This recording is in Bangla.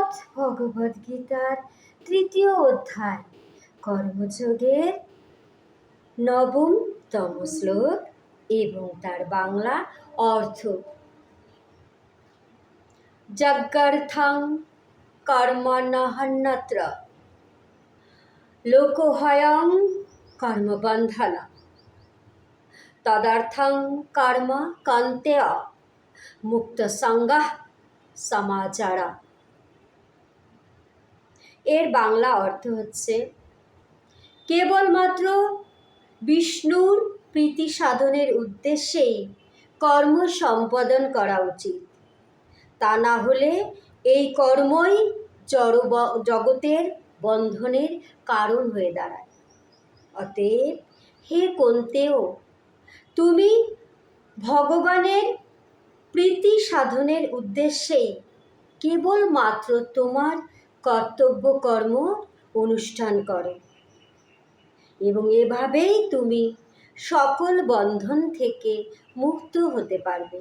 শ্রীমদ্ ভগবদ্গীতার ৩য় অধ্যায় কর্মযোগের ৯তম শ্লোক এবং তার বাংলা অর্থ। যজ্ঞার্থং কর্মণ্যহন্যত্র লোকোহয়ং কর্মবন্ধনা তদর্থং কর্ম কন্তেয় মুক্তসঙ্গঃ সমাচারা। এর বাংলা অর্থ হচ্ছে, কেবলমাত্র বিষ্ণুর প্রীতি সাধনের উদ্দেশ্যেই কর্ম সম্পাদন করা উচিত। তা না হলে এই কর্মই জগতের বন্ধনের কারণ হয়ে দাঁড়ায়। অতএব হে কুন্তেয়, তুমি ভগবানের প্রীতি সাধনের উদ্দেশ্যেই কেবলমাত্র তোমার কর্তব্য কর্ম অনুষ্ঠান করো এবং এভাবেই তুমি সকল বন্ধন থেকে মুক্ত হতে পারবে।